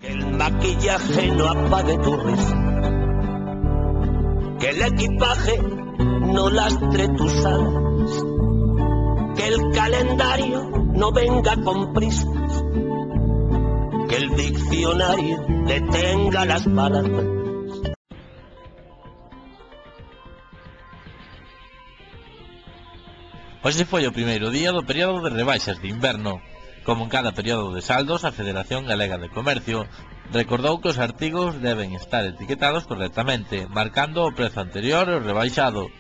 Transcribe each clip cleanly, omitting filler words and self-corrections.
El maquillaje no apague tu risa, que el equipaje no lastre tus alas, que el calendario no venga con prisas, que el diccionario detenga las palabras. Hoxe foi o primeiro día do período de rebaixas de inverno. Como en cada período de saldos, a Federación Galega de Comercio recordou que os artigos deben estar etiquetados correctamente, marcando o prezo anterior e o rebaixado.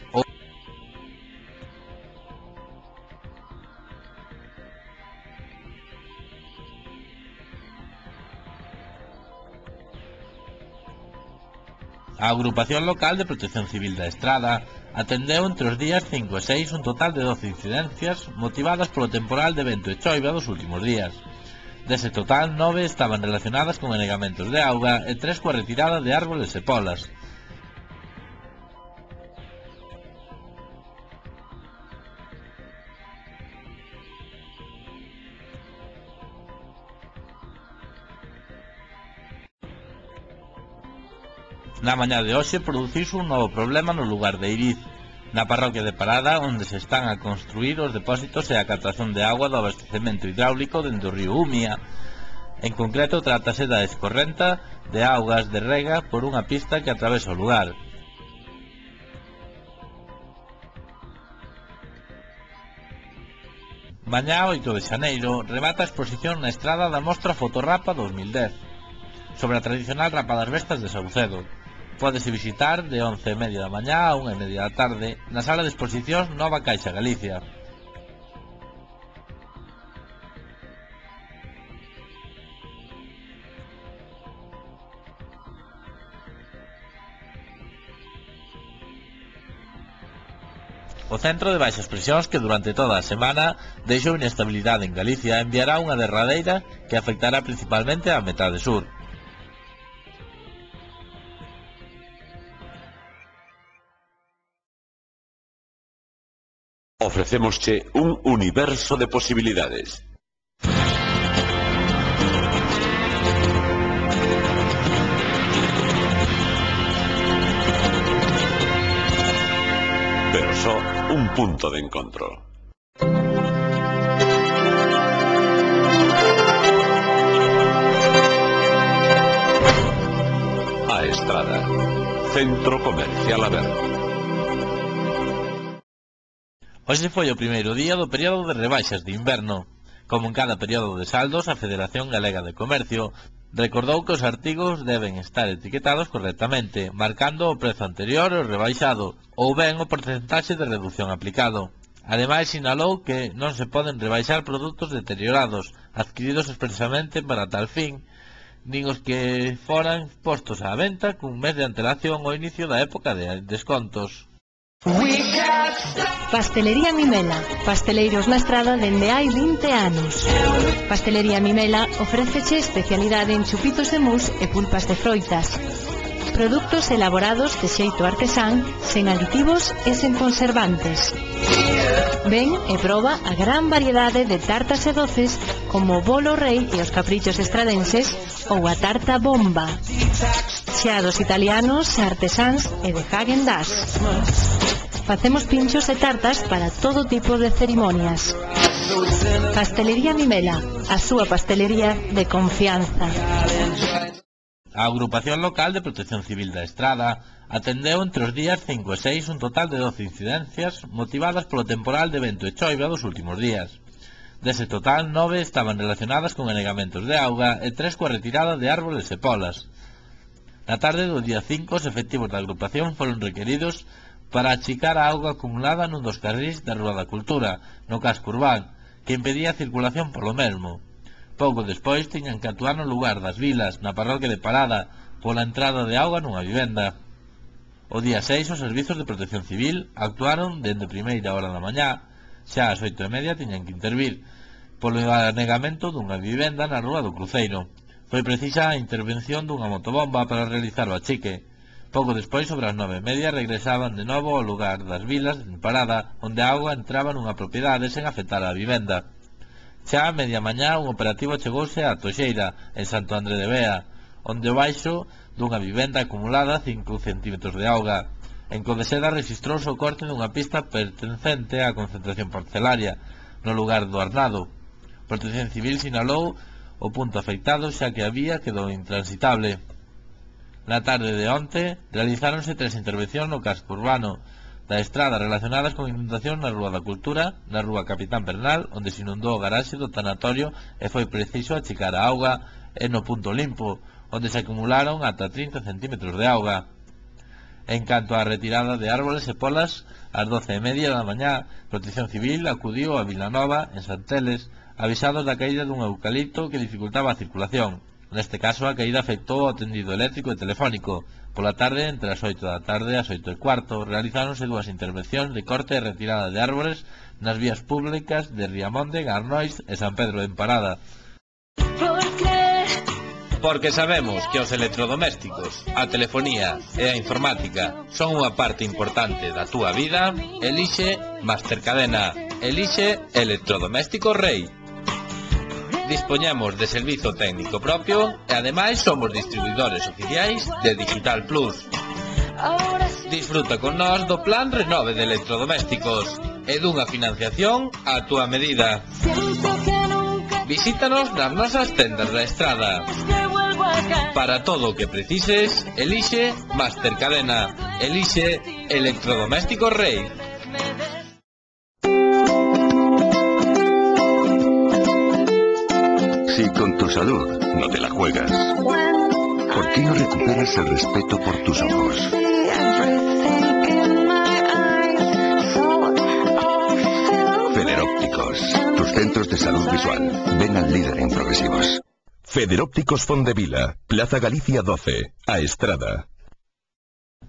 A Agrupación Local de Protección Civil da Estrada atendeu entre os días 5 e 6 un total de 12 incidencias motivadas polo temporal de vento e choiva dos últimos días. Dese total, 9 estaban relacionadas con anegamentos de auga e 3 coa retirada de árboles e polas. Na mañá de hoxe produciuse un novo problema no lugar de Iriz, na parroquia de Parada, onde se están a construir os depósitos e a captación de agua do abastecemento hidráulico dende o río Umia. En concreto, trátase da escorrenta de augas de rega por unha pista que atravesa o lugar. Mañá 8 de xaneiro remata a exposición na estrada da Mostra Fotorrapa 2010 sobre a tradicional rapa das bestas de Saucedo. Pódese visitar de 11:30 da mañá a 1:30 da tarde na sala de exposicións Nova Caixa Galicia. O Centro de Baixas Presións, que durante toda a semana deixou inestabilidade en Galicia, enviará unha derradeira que afectará principalmente á metade sur. Ofrecémosche un universo de posibilidades. Pero só un punto de encontro. A Estrada, Centro Comercial Aberto. Hoxe foi o primeiro día do período de rebaixas de inverno. Como en cada período de saldos, a Federación Galega de Comercio recordou que os artigos deben estar etiquetados correctamente, marcando o prezo anterior e o rebaixado, ou ben o porcentaxe de reducción aplicado. Ademais, sinalou que non se poden rebaixar produtos deteriorados, adquiridos expresamente para tal fin, nin os que foran postos á venta cun mes de antelación ao inicio da época de descontos. Pastelería Mimela, pasteleiros na estrada dende hai 20 anos. Pastelería Mimela ofréceche especialidade en chupitos de mousse e pulpas de froitas. Produtos elaborados de xeito artesán, sen aditivos e sen conservantes. Ven e proba a gran variedade de tartas e doces como o bolo rei e os caprichos estradenses ou a tarta bomba. Xeados italianos, artesáns e de Häagen-Dazs. Facemos pinchos e tartas para todo tipo de cerimonias. Pastelería Mimela, a súa pastelería de confianza. A Agrupación Local de Protección Civil da Estrada atendeu entre os días 5 e 6 un total de 12 incidencias motivadas polo temporal de vento e choiva dos últimos días. Dese total, 9 estaban relacionadas con anegamentos de auga e 3 coa retirada de árboles e polas. Na tarde do día 5, os efectivos da agrupación foron requeridos para achicar a auga acumulada nun dos carrís da Rúa da Cultura, no casco urbán, que impedía a circulación polo mesmo. Pouco despois tiñan que actuar no lugar das Vilas, na parroquia de Parada, pola entrada de auga nunha vivenda. O día 6, os servizos de protección civil actuaron dende primeira hora da mañá, xa ás 8:30 tiñan que intervir, polo anegamento dunha vivenda na Rúa do Cruceiro. Foi precisa a intervención dunha motobomba para realizar o achique. Pouco despois, sobre as 9:30, regresaban de novo ao lugar das Vilas, en Parada, onde a auga entraba nunha propiedade sen afectar a vivenda. Xa a media mañá un operativo chegouse a Toxeira, en Santo André de Bea, onde baixo dunha vivenda acumulada 5 centímetros de auga. En Codeseda registrouse o corte dunha pista pertencente á concentración parcelaria no lugar do Arnado. Protección Civil sinalou o punto afectado xa que a vía quedou intransitable. Na tarde de onte realizáronse 3 intervencións no casco urbano da Estrada relacionadas con inundación na Rúa da Cultura, na Rúa Capitán Bernal, onde se inundou o garaxe do tanatorio e foi preciso achicar a auga, e no Punto Limpo, onde se acumularon ata 30 centímetros de auga. En canto á retirada de árboles e polas, ás 12:30 da mañá, Protección Civil acudiu a Vilanova, en Santeles, avisados da caída dun eucalipto que dificultaba a circulación. Neste caso, a caída afectou ao tendido eléctrico e telefónico. Pola tarde, entre as 8 da tarde e as 8:15, realizáronse 2 intervencións de corte e retirada de árboles nas vías públicas de Riamonde, Garnois e San Pedro en Parada. Porque sabemos que os electrodomésticos, a telefonía e a informática son unha parte importante da túa vida, elixe Mastercadena, elixe Electrodomésticos Rei. Dispoñemos de servizo técnico propio e ademais somos distribuidores oficiais de Digital Plus. Disfruta con nós do plan renove de electrodomésticos e dunha financiación á túa medida. Visítanos nas nosas tendas da Estrada. Para todo o que precises, elixe Mastercadena, elixe Electrodomésticos Rei. Si con tu salud no te la juegas, ¿por qué no recuperas el respeto por tus ojos? Federópticos, tus centros de salud visual. Ven al líder en progresivos. Federópticos Fondevila, Plaza Galicia 12, a Estrada.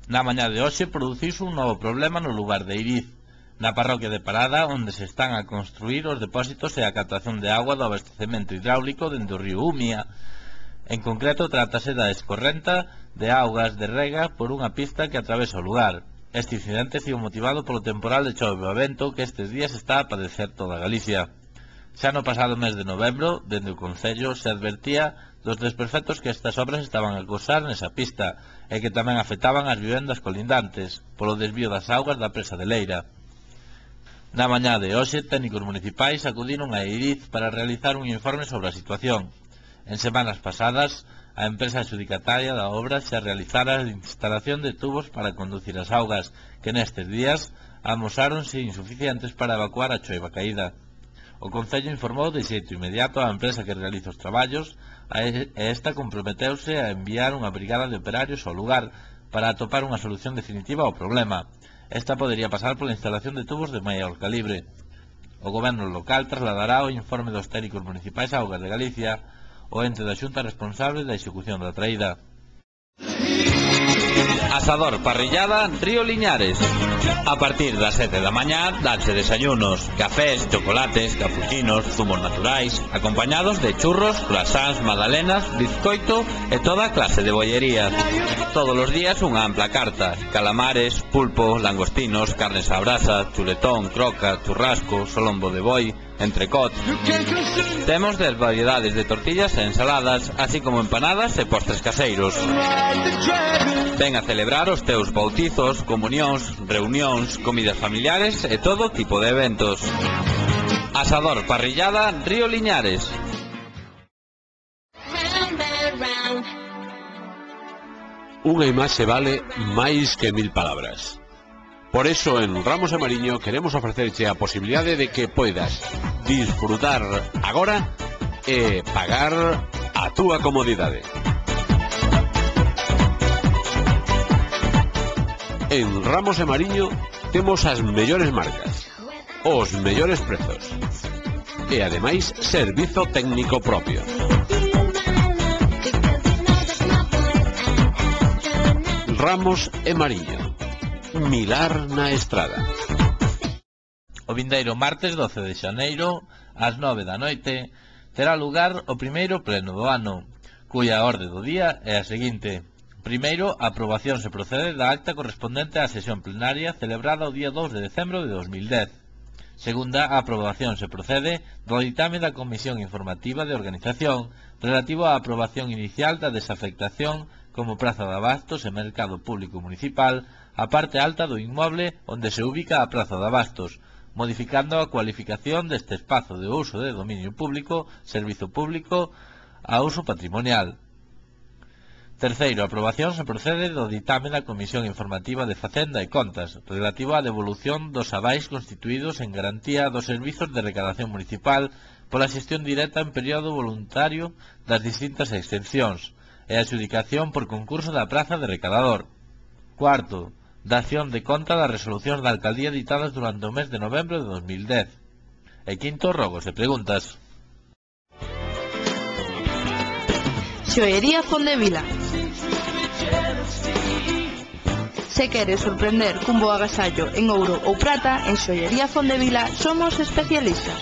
Na mañá de hoxe produciuse un novo problema no lugar de Iriz, na parroquia de Parada, onde se están a construir os depósitos e a captación de agua do abastecemento hidráulico dende o río Umia. En concreto, trátase da escorrenta de augas de rega por unha pista que atravesa o lugar. Este incidente foi motivado polo temporal de chove e vento que estes días está a padecer toda Galicia. Xa no pasado mes de novembro, dende o Concello, se advertía dos desperfectos que estas obras estaban a causar nesa pista e que tamén afectaban as vivendas colindantes polo desvío das augas da presa de Leira. Na mañá de hoxe, técnicos municipais acudiron a Iriz para realizar un informe sobre a situación. En semanas pasadas, a empresa adxudicataria da obra xa realizara a instalación de tubos para conducir as augas, que nestes días amosáronse insuficientes para evacuar a choiva caída. O Concello informou de xeito inmediato á empresa que realiza os traballos e esta comprometeuse a enviar unha brigada de operarios ao lugar para atopar unha solución definitiva ao problema. Esta podería pasar pola instalación de tubos de maior calibre. O goberno local trasladará o informe dos técnicos municipais a Augas de Galicia, o ente da Xunta responsable da execución da traída. Asador Parrillada Río Liñares. A partir das 7 da mañá danse desayunos, cafés, chocolates, capuchinos, zumos naturais, acompañados de churros, croissants, magdalenas, bizcoito e toda clase de bollería. Todos os días unha ampla carta: calamares, pulpo, langostinos, carnes á brasa, chuletón, croca, churrasco, solombo de boi, entrecot. Temos 10 variedades de tortillas e ensaladas, así como empanadas e postres caseiros. Ven a celebrar os teus bautizos, comunións, reunións, comidas familiares e todo tipo de eventos. Asador Parrillada Río Liñares. Unha imaxe vale máis que 1000 palabras. Por eso, en Ramos e Mariño queremos ofrecerche a posibilidade de que poidas disfrutar agora e pagar a túa comodidade. En Ramos e Mariño temos as mellores marcas, os mellores prezos e ademais servizo técnico propio. Ramos e Mariño, Milar na Estrada. O vindeiro martes 12 de xaneiro, ás 9 da noite, terá lugar o primeiro pleno do ano, cuya orde do día é a seguinte. Primeiro, a aprobación se procede da acta correspondente á sesión plenaria celebrada o día 2 de decembro de 2010. Segunda, a aprobación se procede do ditame da Comisión Informativa de Organización relativo á aprobación inicial da desafectación como praza de abastos e mercado público municipal a parte alta do inmoble onde se ubica a praza de abastos, modificando a cualificación deste espazo de uso de dominio público, servizo público a uso patrimonial. Terceiro, a aprobación se procede do ditame da Comisión Informativa de Facenda e Contas relativo á devolución dos avais constituídos en garantía dos servizos de recadación municipal pola xestión directa en período voluntario das distintas exencións e a adxudicación por concurso da praza de recadador. Cuarto, dación de conta das resolucións da alcaldía ditadas durante o mes de novembro de 2010. E quinto, rogos e preguntas. Xoería Fondevila. Se queres sorprender cun bo agasallo en ouro ou prata, en Xoería Fondevila somos especialistas.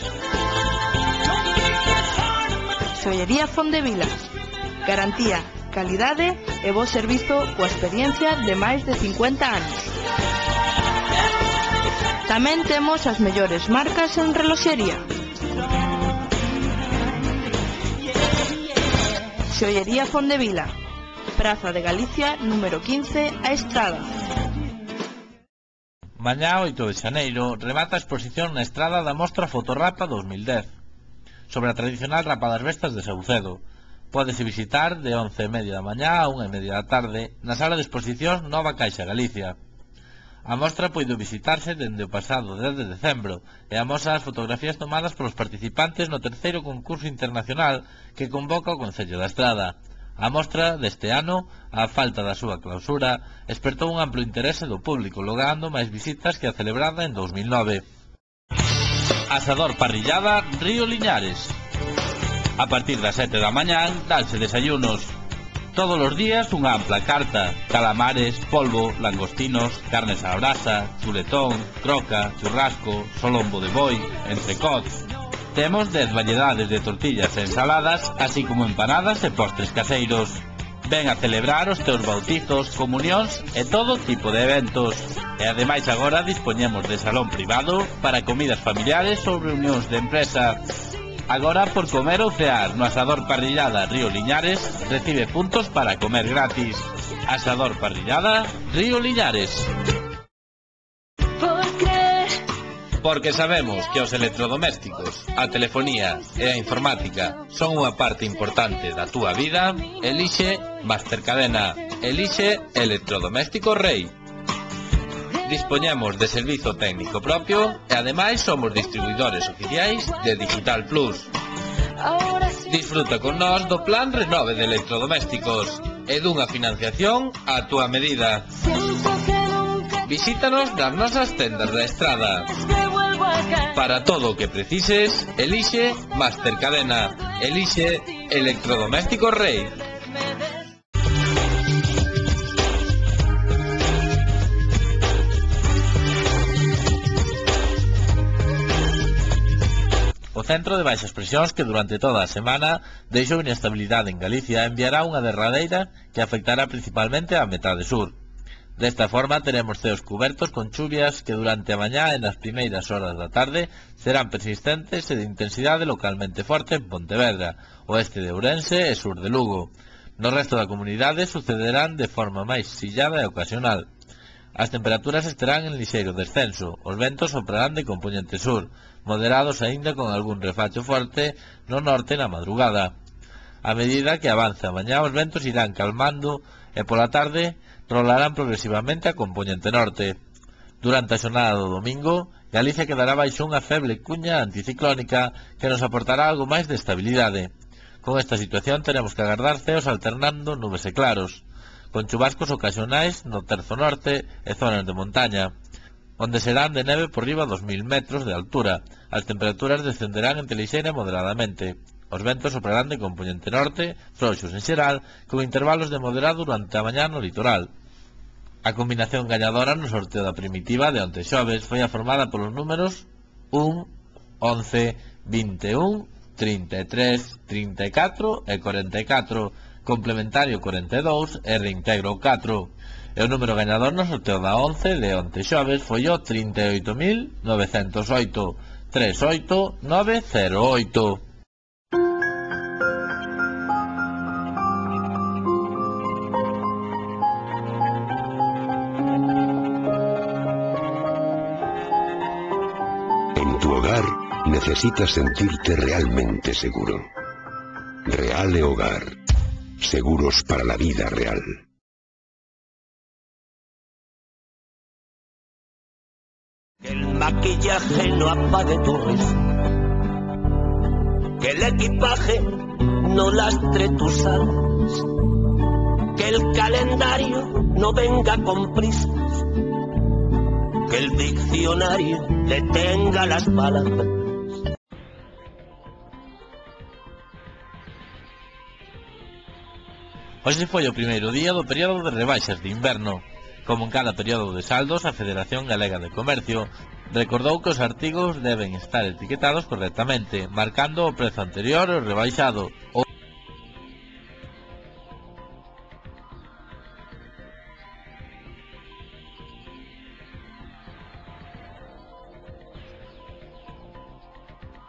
Xoería Fondevila. Garantía, calidade e bo servizo coa experiencia de máis de 50 anos. Tamén temos as mellores marcas en reloxería. Xoería Fondevila, Praza de Galicia, número 15, a Estrada. Mañá 8 de xaneiro remata a exposición na Estrada da Mostra Fotorrapa 2010 sobre a tradicional rapa das bestas de Saucedo. Pódese visitar de 11:30 da mañá a 1:30 da tarde na sala de exposición Nova Caixa Galicia. A mostra poido visitarse dende o pasado 10 de decembro e amosa as fotografías tomadas polos participantes no terceiro concurso internacional que convoca o Concello da Estrada. A mostra deste ano, á falta da súa clausura, espertou un amplo interese do público, logrando máis visitas que a celebrada en 2009. Asador Parrillada Río Liñares. A partir das 7 da mañán, danse desayunos. Todos os días unha ampla carta: calamares, polvo, langostinos, carnes á brasa, chuletón, croca, churrasco, solombo de boi, entrecot. Temos 10 variedades de tortillas e ensaladas, así como empanadas e postres caseiros. Ven a celebrar os teus bautizos, comunións e todo tipo de eventos. E ademais agora dispoñemos de salón privado para comidas familiares ou reunións de empresa. Agora, por comer ou cear no Asador Parrillada Río Liñares, recibe puntos para comer gratis. Asador Parrillada Río Liñares. Porque sabemos que os electrodomésticos, a telefonía e a informática son unha parte importante da túa vida, elixe Mastercadena, elixe Electrodoméstico Rei. Dispoñemos de servizo técnico propio e ademais somos distribuidores oficiais de Digital Plus. Disfruta con nós do plan Renove de electrodomésticos e dunha financiación á túa medida. Visítanos nas nosas tendas da Estrada. Para todo o que precises, elixe Mastercadena, elixe Electrodoméstico Rei. O Centro de Baixas Presións, que durante toda a semana deixou inestabilidade en Galicia, enviará unha derradeira que afectará principalmente á metade sur. Desta forma, teremos ceos cubertos con chuvias que durante a mañá e nas primeiras horas da tarde serán persistentes e de intensidade localmente forte en Pontevedra, oeste de Ourense e sur de Lugo. No resto da comunidade sucederán de forma máis sillada e ocasional. As temperaturas estarán en lixeiro descenso, os ventos soprarán de compoñente sur, moderados aínda con algún refacho forte no norte na madrugada. A medida que avanza a mañá, os ventos irán calmando e pola tarde rolarán progresivamente a compoñente norte. Durante a xornada do domingo, Galicia quedará baixo unha feble cuña anticiclónica que nos aportará algo máis de estabilidade. Con esta situación teremos que agardar ceos alternando nubes e claros, con chubascos ocasionais no terzo norte e zonas de montaña, onde serán de neve por riba dos 1000 metros de altura. As temperaturas descenderán entre lixeira e moderadamente. Os ventos soprarán de compoñente norte, frouxos en xeral, con intervalos de moderado durante a mañá no litoral. A combinación gañadora no sorteo da primitiva de onte xoves foi a formada polos números 1, 11, 21, 33, 34 e 44, complementario 42 e reintegro 4. E o número gañador no sorteo da 11 de onte xoves foi o 38.908, 38908. En tu hogar necesitas sentirte realmente seguro. Reale Hogar. Seguros para la vida real. Que el maquillaje no apague tu risa. Que el equipaje no lastre tus alas. Que el calendario no venga con prisas. Que el diccionario detenga las palabras. Hoxe foi o primeiro día do período de rebaixas de inverno. Como en cada período de saldos, a Federación Galega de Comercio recordou que os artigos deben estar etiquetados correctamente, marcando o prezo anterior ao rebaixado.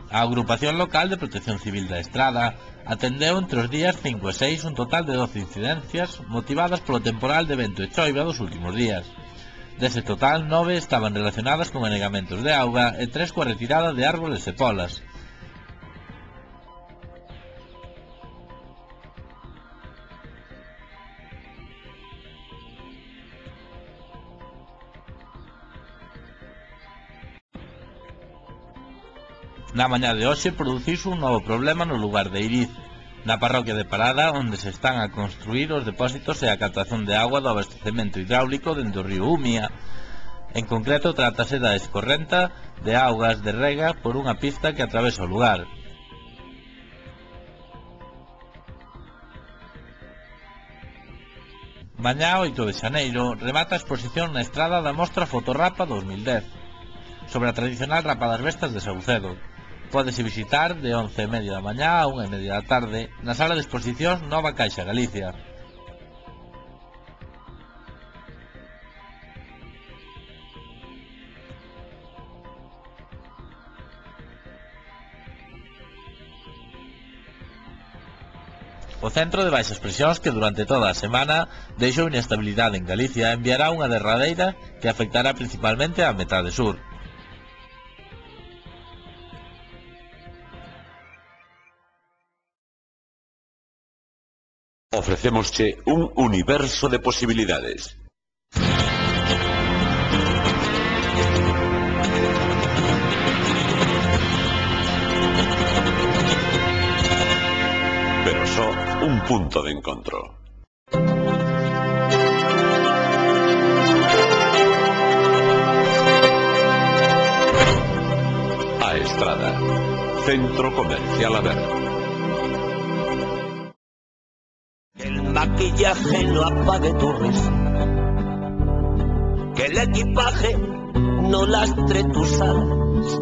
A Agrupación Local de Protección Civil da Estrada atendeu entre os días 5 e 6 un total de 12 incidencias motivadas polo temporal de vento e choiva dos últimos días. Dese total, 9 estaban relacionadas con anegamentos de auga e 3 coa retirada de árboles e polas. Na mañá de hoxe produciuse un novo problema no lugar de Iriz, na parroquia de Parada, onde se están a construir os depósitos e a captación de agua do abastecemento hidráulico dende o río Umia. En concreto, trátase da escorrenta de augas de rega por unha pista que atravesa o lugar. Mañá 8 de xaneiro remata a exposición na Estrada da Mostra Fotorrapa 2010 sobre a tradicional rapa das bestas de Saucedo. Pódese visitar de 11:30 da mañá a 1:30 da tarde na sala de exposicións Nova Caixa Galicia. O Centro de Baixas Presións, que durante toda a semana deixou inestabilidade en Galicia, enviará unha derradeira que afectará principalmente á metade sur. Ofrecémosche un universo de posibilidades. Pero só un punto de encontro. A Estrada, Centro Comercial Aberto. Que el maquillaje no apague tu risa. Que el equipaje no lastre tus alas.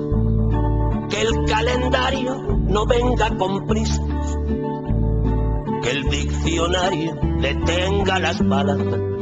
Que el calendario no venga con prisas. Que el diccionario detenga las palabras.